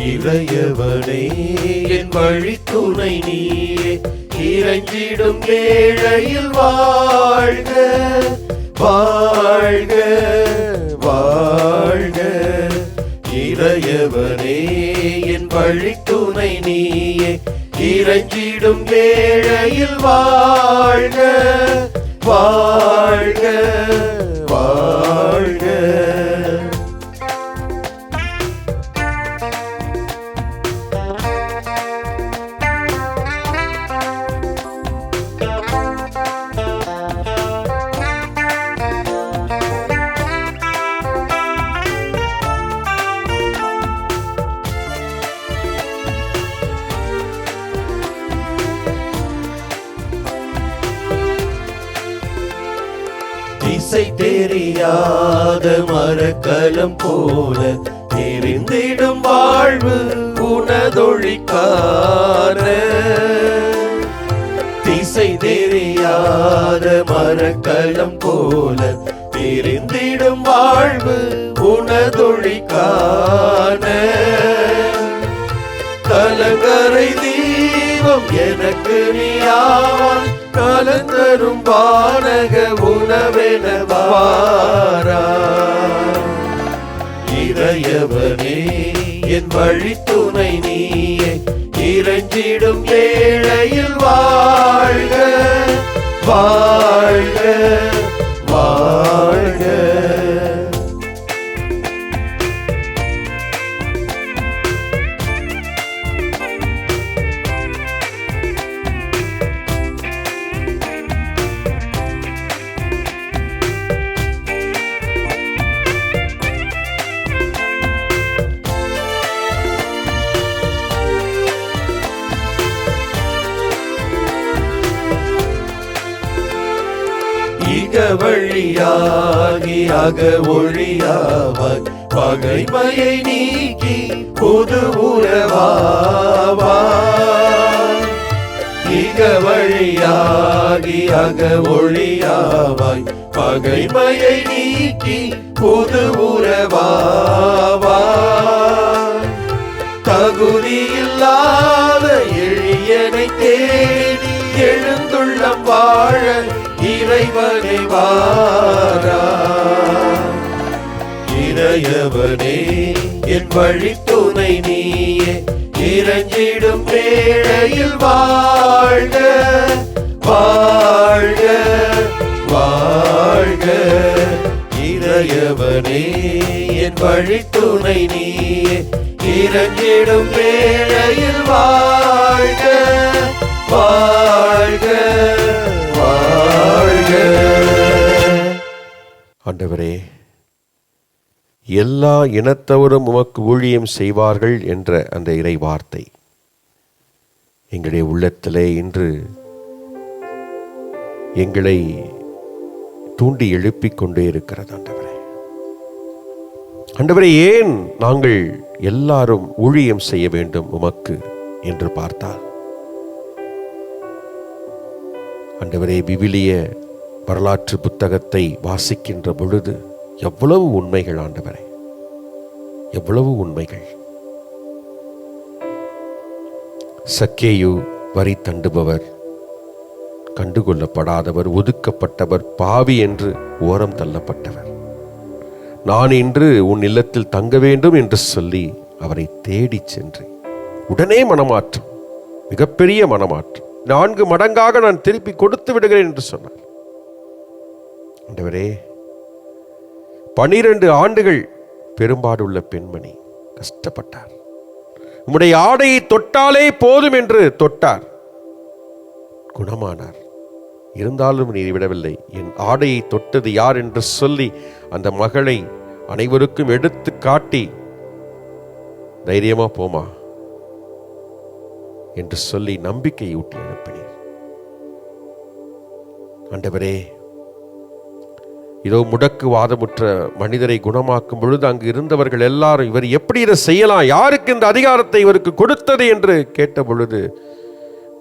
இறையவனே என் வழித்துணை நீயே, இறைஞ்சிடும் ஏழையில் வாழ்க வாழ்க வாழ்க. இறையவனே என் வழித்துணை நீயே, இறைஞ்சிடும் ஏழையில் வாழ்க வாழ்க வாழ்க. திசை தெரியாத மரக்கலம் போல தெரிந்திடும் வாழ்வு உனதொழிக்கான. திசை தெரியாத மரக்கலம் போல தெரிந்திடும் வாழ்வு உனதொழிக்கான. கலங்கரை தீபம் எனக்கு நீயாவான், கலந்தரும் வானக உணவென வாரா. இறையவனே என் வழித்துணை நீயே, இறைஞ்சிடும் ஏழையில் வாழ்க வாழ்க வாழ்க. இக வழியாகி அக ஒழியாவாய், பகைமையை நீக்கி புது உறவாவாய். இக வழியாகி அக ஒழியாவாய், பகைமையை நீக்கி புது உறவாவாய். தகுதியில்லாத எளியனை தேடி எழுந்துள்ளம் வாழ இறைவனை வாரா. இறையவனே என் வழித்துணை நீயே, இறைஞ்சிடும் ஏழையில் வாழ்க வாழ்க வாழ்க. இறையவனே என் வழித்துணை நீயே, இறைஞ்சிடும் ஏழையில் வாழ்க வாழ்க வாழ்க. ஆண்டவரே, எல்லா இனத்தவரும் உமக்கு ஊழியம் செய்வார்கள் என்ற அந்த இறை வார்த்தை எங்களுடைய உள்ளத்திலே இன்று எங்களை தூண்டி எழுப்பிக் கொண்டே இருக்கிறது. ஆண்டவரே, ஆண்டவரே, ஏன் நாங்கள் எல்லாரும் ஊழியம் செய்ய வேண்டும் உமக்கு என்று பார்த்தால், ஆண்டவரே, விவிலிய வரலாற்று புத்தகத்தை வாசிக்கின்ற பொழுது எவ்வளவு உண்மைகள் ஆண்டவரே, எவ்வளவு உண்மைகள்! சக்கேயு வரி தண்டுபவர், கண்டுகொள்ளப்படாதவர், ஒதுக்கப்பட்டவர், பாவி என்று ஓரம் தள்ளப்பட்டவர். நான் இன்று உன் இல்லத்தில் தங்க வேண்டும் என்று சொல்லி அவரை தேடி சென்று உடனே மனமாற்றம், மிகப்பெரிய மனமாற்றம். 4 மடங்காக நான் திருப்பி கொடுத்து விடுகிறேன் என்று சொன்னார். ஆண்டவரே, 12 ஆண்டுகள் பெரும்பாடுள்ள பெண்மணி கஷ்டப்பட்டார். உம்முடைய ஆடையை தொட்டாலே போதும் என்று தொட்டார், குணமானார். இருந்தாலும் நீர் விடவில்லை. என் ஆடையை தொட்டது யார் என்று சொல்லி அந்த மகளை அனைவருக்கும் எடுத்து காட்டி, தைரியமா போமா என்று சொல்லி நம்பிக்கை ஊட்டி அனுப்பினீர். ஆண்டவரே, இதோ முடக்கு வாதமுற்ற மனிதரை குணமாக்கும் பொழுது அங்கு இருந்தவர்கள் எல்லாரும், இவர் எப்படி இதை செய்யலாம், யாருக்கு இந்த அதிகாரத்தை இவருக்கு கொடுத்தது என்று கேட்ட பொழுது,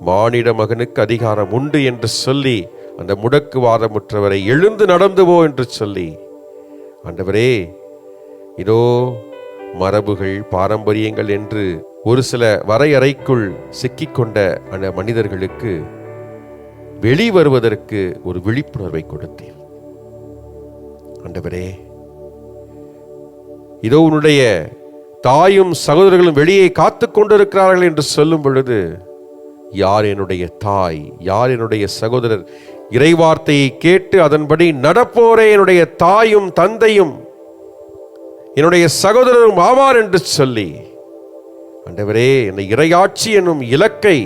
மானிட மகனுக்கு அதிகாரம் உண்டு என்று சொல்லி அந்த முடக்கு வாதமுற்றவரை எழுந்து நடந்து போ என்று சொல்லி, ஆண்டவரே, இதோ மரபுகள், பாரம்பரியங்கள் என்று ஒரு சில வரையறைக்குள் சிக்கிக்கொண்ட அந்த மனிதர்களுக்கு வெளிவருவதற்கு ஒரு விழிப்புணர்வை கொடுத்தீர். ஆண்டவரே, இதோ உன்னுடைய தாயும் சகோதரர்களும் வெளியே காத்து கொண்டிருக்கிறார்கள் என்று சொல்லும் பொழுது, யார் என்னுடைய தாய், யார் என்னுடைய சகோதரர், இறைவார்த்தையை கேட்டு அதன்படி நடப்போரே என்னுடைய தாயும் தந்தையும் என்னுடைய சகோதரரும் ஆவார் என்று சொல்லி, ஆண்டவரே, இந்த இறையாட்சி என்னும் இலக்கை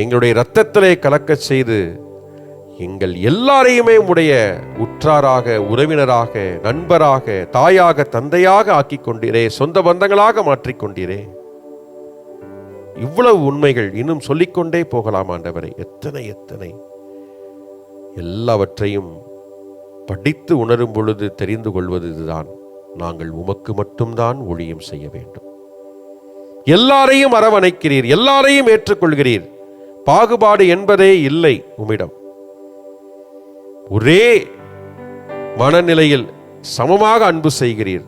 எங்களுடைய இரத்தத்திலே கலக்க செய்து எங்கள் எல்லாரையுமே உடைய உற்றாராக, உறவினராக, நண்பராக, தாயாக, தந்தையாக ஆக்கிக் கொண்டீரே, சொந்த பந்தங்களாக மாற்றிக்கொண்டீரே. இவ்வளவு உண்மைகள் இன்னும் சொல்லிக்கொண்டே போகலாம் ஆண்டவரை. எத்தனை எத்தனை! எல்லாவற்றையும் படித்து உணரும் பொழுது தெரிந்து கொள்வது இதுதான், நாங்கள் உமக்கு மட்டும்தான் ஊழியம் செய்ய வேண்டும். எல்லாரையும் அரவணைக்கிறீர், எல்லாரையும் ஏற்றுக்கொள்கிறீர். பாகுபாடு என்பதே இல்லை உம்மிடம். ஒரே மனநிலையில் சமமாக அன்பு செய்கிறீர்,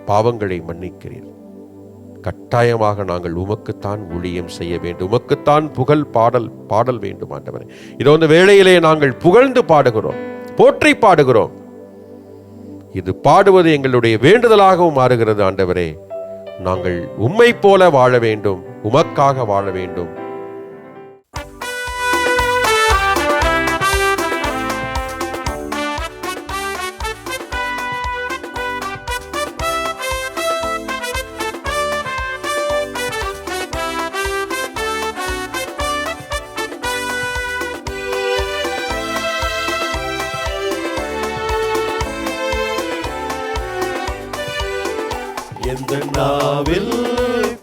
பாவங்களை மன்னிக்கிறீர். கட்டாயமாக நாங்கள் உமக்குத்தான் ஊழியம் செய்ய வேண்டும், உமக்குத்தான் புகழ் பாடல் வேண்டும் ஆண்டவரே. இதோ இந்த வேளையிலே நாங்கள் புகழ்ந்து பாடுகிறோம், போற்றி பாடுகிறோம். இது பாடுவது எங்களுடைய வேண்டுதலாகவும் மாறுகிறது ஆண்டவரே. நாங்கள் உம்மை போல வாழ வேண்டும், உமக்காக வாழ வேண்டும். எந்த நாவில்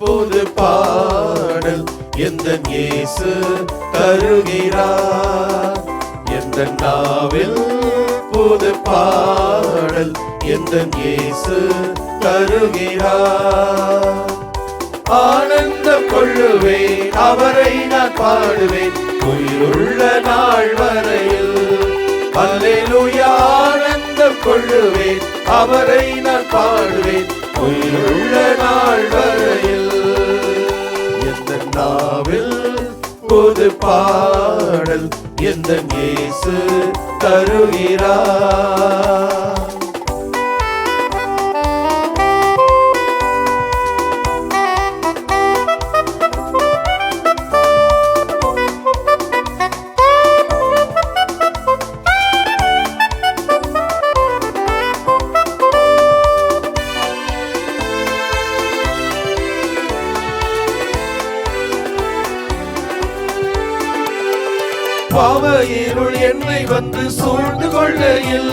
புது பாடல் எந்த இயேசு தருகிறார். எந்த நாவில் புது பாடல் எந்த இயேசு தருகிறார். ஆனந்தம் கொள்ளுவேன், அவரை நான் பாடுவேன் உயிருள்ள நாள் வரையில். அல்லேலூயா, ஆனந்தம் கொள்ளுவேன், அவரை நான் பாடுவேன் உயிருள்ள நாள் வரையில். எந்த நாவில் புது பாடல் எந்த இயேசு தருகிறார். பாவ இருள் என்னை வந்து சூழ்ந்து கொள்ளையில்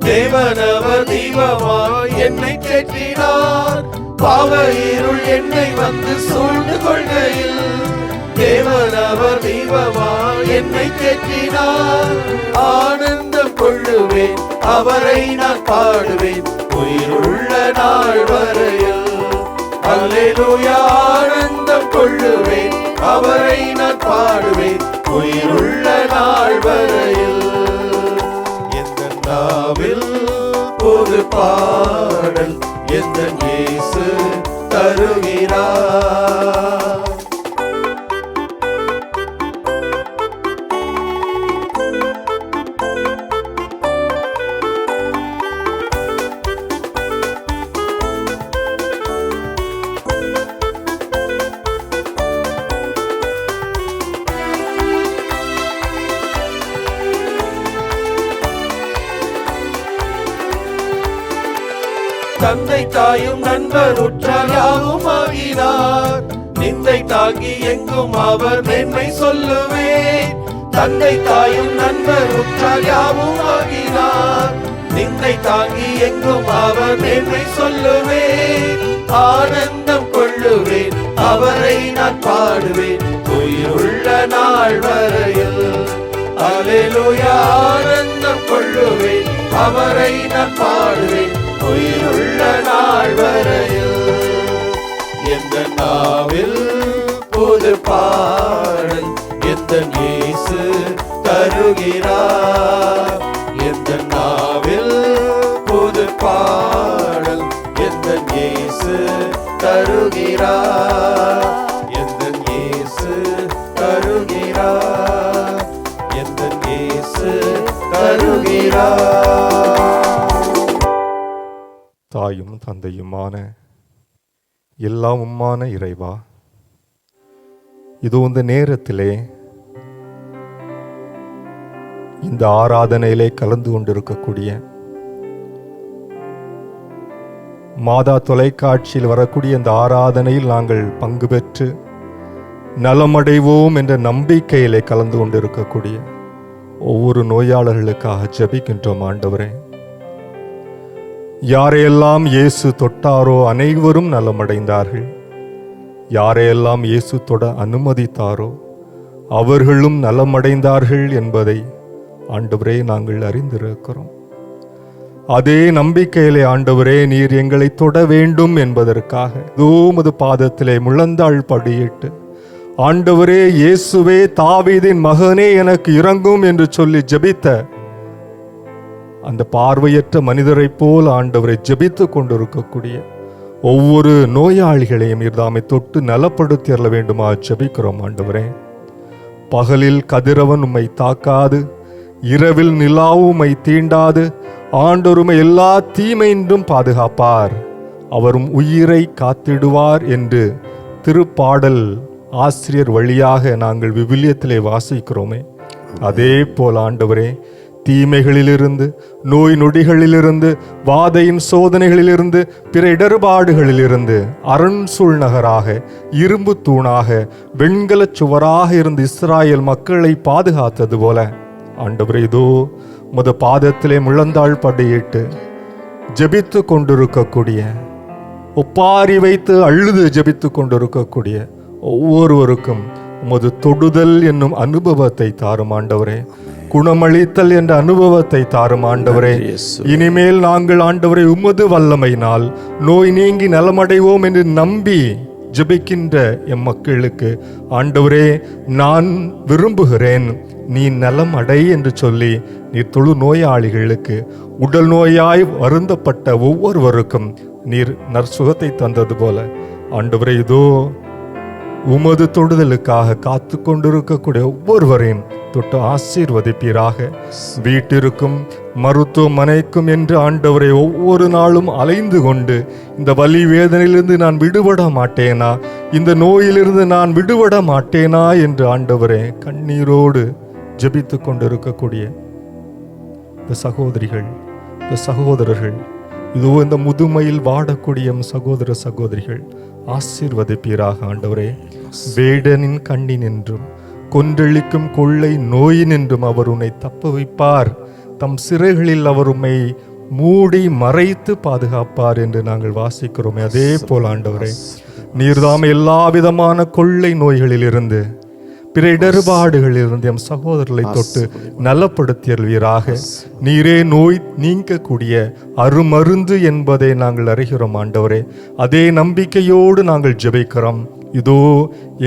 தேவனவர் தீபமாய் என்னை தேற்றினார். பாவ இருள் என்னை வந்து சூழ்ந்து கொள்ளையில் தேவனவர் தீபமாய் என்னை தேற்றினார். ஆனந்தம் கொள்ளுவேன், அவரை நான் பாடுவேன் உயிருள்ள நாள் வரையில். அல்லேலூயா, ஆனந்தம் கொள்ளுவேன், அவரை நான் பாடுவேன் உயிருள்ள நாள் வரையில். எந்த நாவில் புது பாடல் எந்த இயேசு தருகிறார். தந்தை தாயும் நண்பர் உற்றார் யாவும் ஆகினார். நிந்தை தாங்கி எங்கும் அவர் மேன்மை சொல்லுவேன். தந்தை தாயும் நண்பர் உற்றார் யாவும் ஆகினார். நிந்தை தாங்கி எங்கும் அவர் மேன்மை சொல்லுவேன். ஆனந்தம் கொள்ளுவேன், அவரை நான் பாடுவேன் உயிருள்ள நாள் வரையில். அல்லேலூயா. ஆனந்தம் கொள்ளுவேன், அவரை நான் பாடுவேன் உயிருள்ள நாள் வரையில். எந்த நாவில் புது பாடல் எந்த இயேசு தருகிறார். எந்த நாவில் புது பாடல் எந்த இயேசு தருகிறார். எந்த இயேசு தருகிறார். எந்த இயேசு தருகிறார். தாயும் தந்தையுமான எல்லாமுமான இறைவா, இது இந்த நேரத்திலே இந்த ஆராதனையிலே கலந்து கொண்டிருக்கக்கூடிய மாதா தொலைக்காட்சியில் வரக்கூடிய இந்த ஆராதனையில் நாங்கள் பங்கு பெற்று நலமடைவோம் என்ற நம்பிக்கையிலே கலந்து கொண்டிருக்கக்கூடிய ஒவ்வொரு நோயாளர்களுக்காக ஜெபிக்கின்றோம். ஆண்டவரே, யாரையெல்லாம் இயேசு தொட்டாரோ அனைவரும் நலமடைந்தார்கள். யாரையெல்லாம் இயேசு தொட அனுமதித்தாரோ அவர்களும் நலமடைந்தார்கள் என்பதை ஆண்டவரே நாங்கள் அறிந்திருக்கிறோம். அதே நம்பிக்கையிலே ஆண்டவரே, நீர் எங்களை தொட வேண்டும் என்பதற்காக உமது பாதத்திலே முழந்தாள் படியிட்டு, ஆண்டவரே இயேசுவே தாவீதின் மகனே எனக்கு இரங்கும் என்று சொல்லி ஜெபித்த அந்த பார்வையற்ற மனிதரை போல் ஆண்டவரை ஜெபித்து கொண்டிருக்கக்கூடிய ஒவ்வொரு நோயாளிகளையும் நீர்தாமை தொட்டு நலப்படுத்தி அருள வேண்டுமா ஜெபிக்கிறோம். ஆண்டவரே, பகலில் கதிரவன் உம்மை தாக்காது, இரவில் நிலாவும் உம்மை தீண்டாது, ஆண்டவருமை எல்லா தீமையின்றும் பாதுகாப்பார், அவரும் உயிரை காத்திடுவார் என்று திருப்பாடல் ஆசிரியர் வழியாக நாங்கள் விவிலியத்திலே வாசிக்கிறோமே. அதே போல் ஆண்டவரே, தீமைகளிலிருந்து, நோய் நொடிகளிலிருந்து, வாதையின் சோதனைகளிலிருந்து, பிற இடர்பாடுகளிலிருந்து அரண் சூழ் நகராக, இரும்பு தூணாக, வெண்கலச் சுவராக இருந்து இஸ்ராயேல் மக்களை பாதுகாத்தது போல ஆண்டவரே, இதோ உமது பாதத்திலே முழந்தாள் படியிட்டு ஜெபித்து கொண்டிருக்கக்கூடிய, ஒப்பாரி வைத்து அழுது ஜெபித்து கொண்டிருக்கக்கூடிய ஒவ்வொருவருக்கும் உமது தொடுதல் என்னும் அனுபவத்தை தாரும் ஆண்டவரே. குணமளித்தல் என்ற அனுபவத்தை தாரும் ஆண்டவரே. இனிமேல் நாங்கள் ஆண்டவரை உமது வல்லமையினால் நோய் நீங்கி நலமடைவோம் என்று நம்பி ஜெபிக்கின்ற எம் மக்களுக்கு ஆண்டவரே, நான் விரும்புகிறேன் நீ நலம் அடை என்று சொல்லி நீர் தொழு நோயாளிகளுக்கு, உடல் நோயாய் வருந்தப்பட்ட ஒவ்வொருவருக்கும் நீர் நற்சுகத்தை தந்தது போல ஆண்டவரே, இதோ உமது தொடுதலுக்காக காத்து கொண்டிருக்கக்கூடிய ஒவ்வொருவரையும் தொட்டு ஆசீர்வதிப்பீராக. வீட்டிற்கும் மருத்துவமனைக்கும் என்று ஆண்டவரை ஒவ்வொரு நாளும் அலைந்து கொண்டு இந்த வலி வேதனையிலிருந்து நான் விடுபட மாட்டேனா, இந்த நோயிலிருந்து நான் விடுபட மாட்டேனா என்று ஆண்டவரே கண்ணீரோடு ஜெபித்து கொண்டிருக்கக்கூடிய இந்த சகோதரிகள், இந்த சகோதரர்கள், இதோ இந்த முதுமையில் வாடக்கூடிய சகோதர சகோதரிகள் ஆசீர்வதிப்பீராக ஆண்டவரே. வேடனின் கண்ணினின்றும் கொன்றளிக்கும் கொள்ளை நோயினின்றும் அவர் உன்னை தப்ப வைப்பார், தம் சிறைகளில் அவர் உம்மை மூடி மறைத்து பாதுகாப்பார் என்று நாங்கள் வாசிக்கிறோமே. அதே போல் ஆண்டவரே, நீர்தாம் எல்லா விதமான கொள்ளை நோய்களிலிருந்து, பிற இடர்பாடுகளிலிருந்து எம் சகோதரர்களை தொட்டு நலப்படுத்தியல்வீராக. நீரே நோய் நீங்கக்கூடிய அருமருந்து என்பதை நாங்கள் அறிகிறோம் ஆண்டவரே. அதே நம்பிக்கையோடு நாங்கள் ஜெபிக்கிறோம். இதோ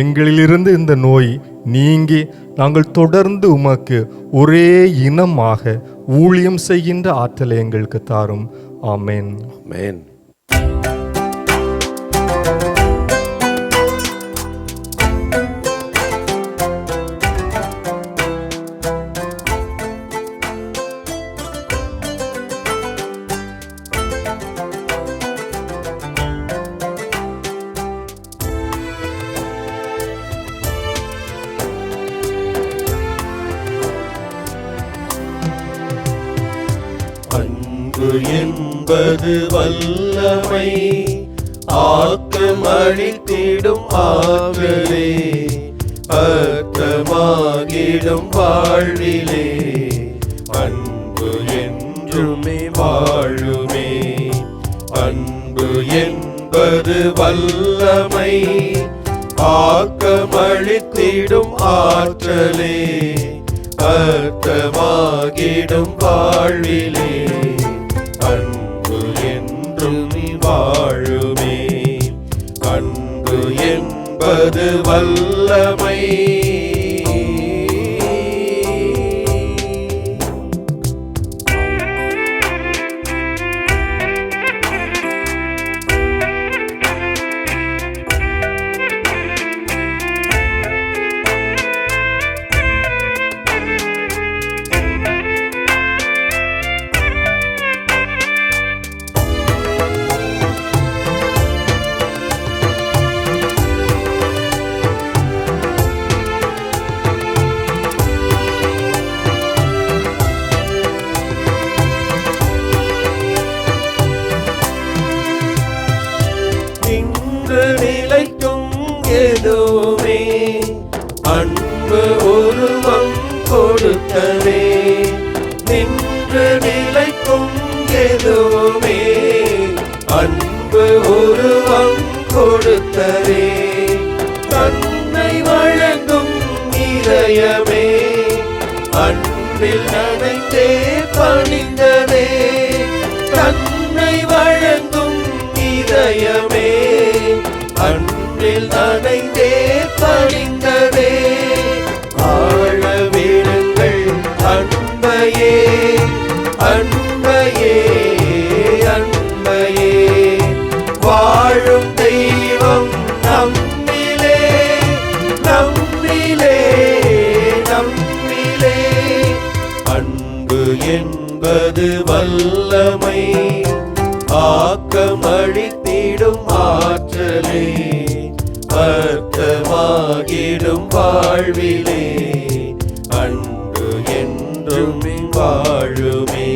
எங்களிலிருந்து இந்த நோய் நீங்கி நாங்கள் தொடர்ந்து உமக்கு ஒரே இனமாக ஊழியம் செய்கின்ற ஆற்றலை எங்களுக்கு தாரும். ஆமென். ஆமென். என்பது வல்லமை, ஆக்கமளித்திடும் ஆற்றலே, அர்த்தமாகிடும் வாழ்விலே, அன்பு என்றுமே வாழுமே. அன்பு என்பது வல்லமை, ஆக்கமளித்திடும் ஆற்றலே, அர்த்தமாகிடும் வாழ்விலே, அன்பு என்றும் வாழுமே. அன்பு என்பது வல்லமை. நிலைக்கும் எதுவுமே அன்பு உருவம் கொடுத்தவே, நின்று நிலைக்கும் எதுவுமே அன்பு உருவம் கொடுத்தவே, தன்னை வழங்கும் இதயமே அன்பில் நனைந்தே பணிந்ததே, தன்னை வழங்கும் இதயமே அன்பில் நனைந்தே பணிந்ததே. ஆழ விடுங்கள் அன்பையே, அன்பையே, அன்பையே, வாழும் தெய்வம் நம்மிலே, நம்மிலே, நம்மிலே. அன்பு என்பது வல்லமை, ஆக்கமளித்திடும் ஆற்றலே, அர்த்தமாகிடும் வாழ்விலே, அன்பு என்றும் வாழுமே.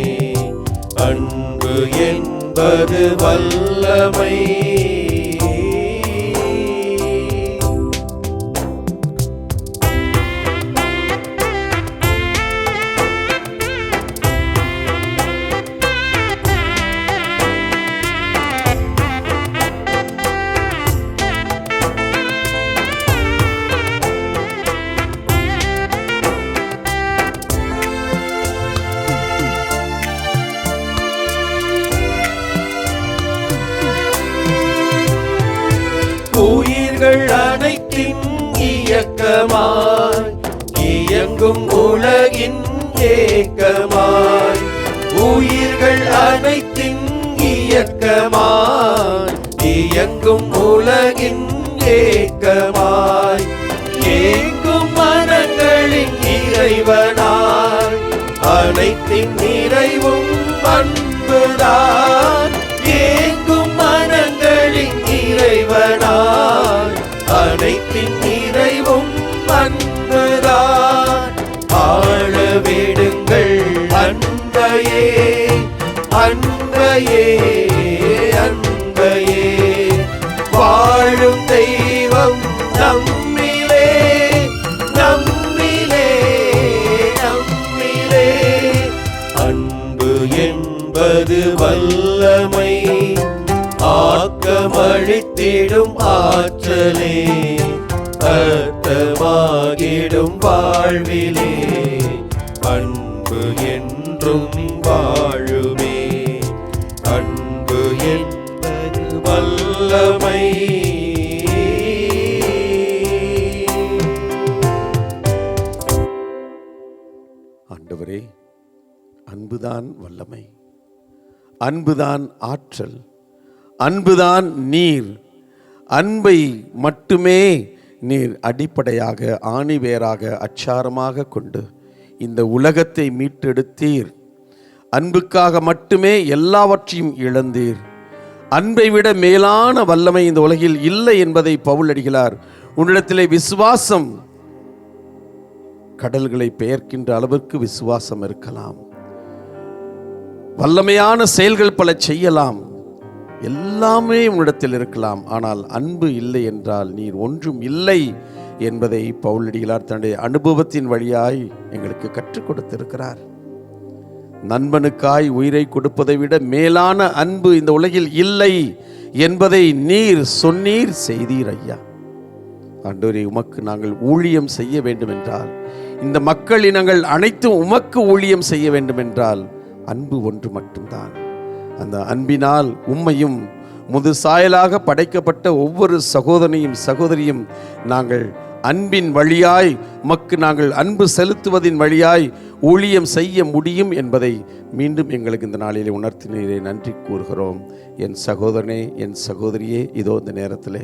அன்பு என்பது வல்லமை. உயிர்கள் அனைத்தின் இயக்கமாய், இயங்கும் உலகின் ஏக்கமாய், உயிர்கள் அனைத்தின் இயக்கமாய், இயங்கும் உலகின் ஏக்கமாய், ஏங்கும் மனங்களின் இறைவனாய், அனைத்தின் நிறைவும் அன்புதான், ஏங்கும் மனங்களின் இறைவனாய், அனைத்தின் நிறைவும் அன்புதான். ஆழ விடுங்கள் அன்பையே, அன்பையே, அன்பையே, வாழும் தெய்வம் நம்மிலே, நம்மிலே, நம்மிலே. அன்பு என்பது வல்லமை, ஆக்கமளித்திடும் ஆற்றலே, அர்த்தமாகிடும் வாழ்விலே, அன்பு என்றும் வாழுமே. அன்பு என்பது வல்லமை. ஆண்டவரே, அன்புதான் வல்லமை, அன்புதான் ஆற்றல், அன்புதான் நீர். அன்பை மட்டுமே நீர் அடிப்படையாக, ஆணிவேராக, அச்சாரமாக கொண்டு இந்த உலகத்தை மீட்டெடுத்தீர். அன்புக்காக மட்டுமே எல்லாவற்றையும் இழந்தீர். அன்பை விட மேலான வல்லமை இந்த உலகில் இல்லை என்பதை பவுல் அடிகளார் உன்னிடத்திலே விசுவாசம், கடல்களை பெயர்க்கின்ற அளவிற்கு விசுவாசம் இருக்கலாம். வல்லமையான செயல்கள் பல செய்யலாம், எல்லாமே உன்னிடத்தில் இருக்கலாம், ஆனால் அன்பு இல்லை என்றால் நீர் ஒன்றும் இல்லை என்பதை பவுலடிகளார் தன்னுடைய அனுபவத்தின் வழியாய் எங்களுக்கு கற்றுக் கொடுத்திருக்கிறார். நண்பனுக்காய் உயிரை கொடுப்பதை விட மேலான அன்பு இந்த உலகில் இல்லை என்பதை நீர் சொன்னீர், செய்தீர் ஐயா. ஆண்டவரே, உமக்கு நாங்கள் ஊழியம் செய்ய வேண்டும் என்றால், இந்த மக்கள் இனங்கள் அனைத்தும் உமக்கு ஊழியம் செய்ய வேண்டும் என்றால் அன்பு ஒன்று மட்டும்தான். அந்த அன்பினால் உம்மையும் முது சாயலாக படைக்கப்பட்ட ஒவ்வொரு சகோதரனையும் சகோதரியும் நாங்கள் அன்பின் வழியாய் உமக்கு நாங்கள் அன்பு செலுத்துவதின் வழியாய் ஊழியம் செய்ய முடியும் என்பதை மீண்டும் எங்களுக்கு இந்த நாளிலே உணர்த்தினீரே, நன்றி கூறுகிறோம். என் சகோதரனே, என் சகோதரியே, இதோ இந்த நேரத்தில்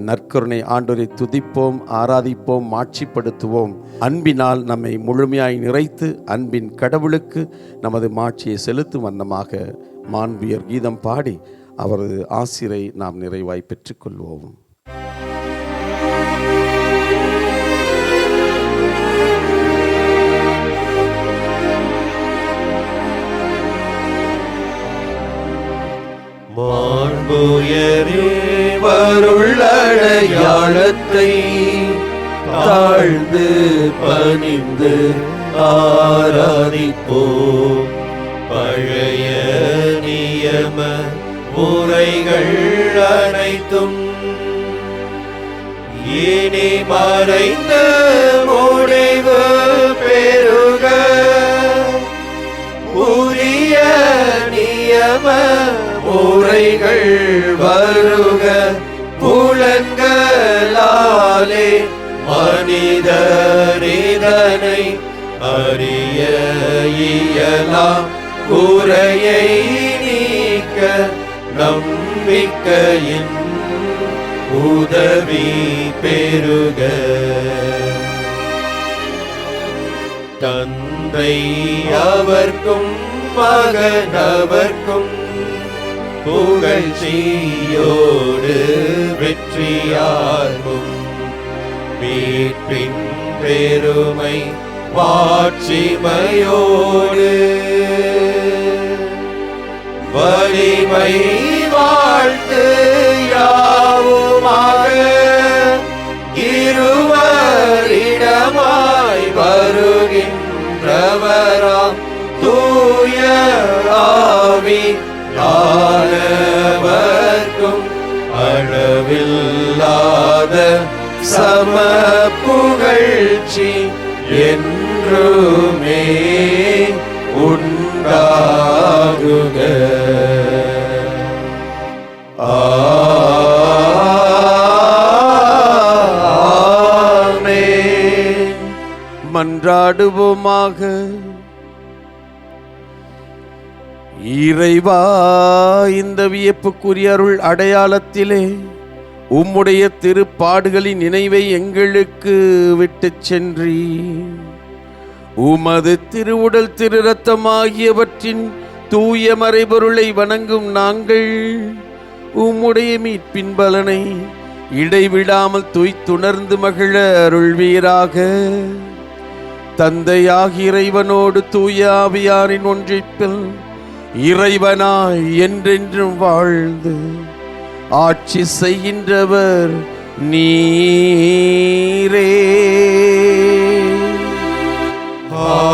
நற்கருணை ஆண்டவரை துதிப்போம், ஆராதிப்போம், மாட்சிப்படுத்துவோம். அன்பினால் நம்மை முழுமையாய் நிறைத்து அன்பின் கடவுளுக்கு நமது மாட்சியை செலுத்தும் வண்ணமாக மாண்புயர் கீதம் பாடி அவரது ஆசிரை நாம் நிறைவாய் பெற்றுக்கொள்வோம். மாண்புயரே வருளடையாளத்தை தாழ்ந்து பணிந்து ஆராதிப்போம். பழைய நியம முறைகள் அனைத்தும் இனி மறைந்து முடிவு பெறுக. புதிய நியம முறைகள் வருக. புலன்களாலே மனிதரிதனை அறிய இயலாம். குறையை நீக்க நம்பிக்கையின் உதவி பெறுக. தந்தை அவர்க்கும் மகனவர்க்கும் புகழ்ச்சியோடு வெற்றியாகும். மீட்பின் பெருமை மாட்சிமையோடு வலிமை வாழ்த்து யாவுமாக இருவரிடமாய் வருகின்றவராம் தூய ஆவி ஆனவர்க்கும் அளவில்லாத சம புகழ்ச்சி என்றுமே உண்டாகுக. ஆமென். மன்றாடுவோமாக. இறைவா, இந்த வியப்புக்குரிய அருள் அடையாளத்திலே உம்முடைய திருப்பாடுகளின் நினைவை எங்களுக்கு விட்டு சென்றி உமது திருவுடல் திரு ரத்தம் ஆகியவற்றின் தூய மறைபொருளை வணங்கும் நாங்கள் உம்முடைய மீட்பின் பலனை இடைவிடாமல் துய்த்துணர்ந்து மகிழ அருள்வீராக. தந்தையாகிய இறைவனோடு தூய ஆவியாரின் ஒன்றிப்பில் இறைவனாய் என்றென்றும் வாழ்ந்து ஆட்சி செய்கின்றவர் நீரே. ஆமென்.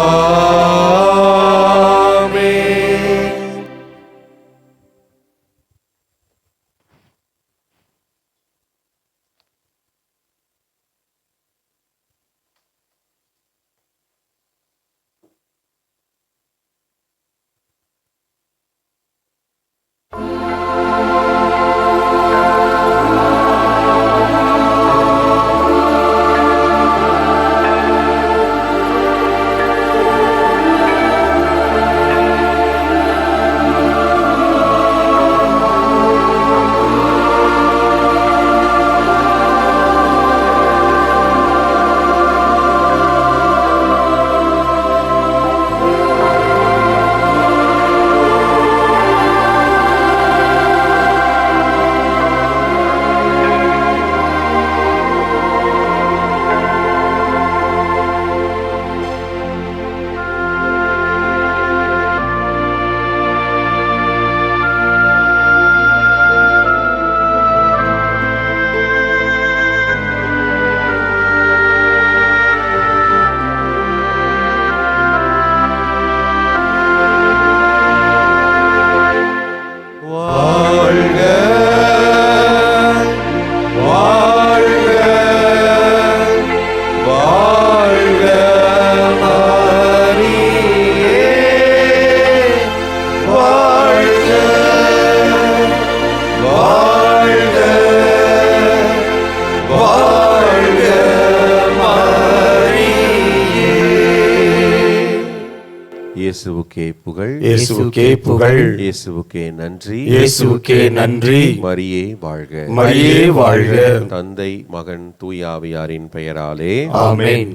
இயேசுவுக்கே புகழ், இயேசுவுக்கே புகழ், இயேசுவுக்கே நன்றி, இயேசுவுக்கே நன்றி. மரியே வாழ்க, மரியே வாழ்க. தந்தை மகன் தூய ஆவியாரின் பெயராலே ஆமென்.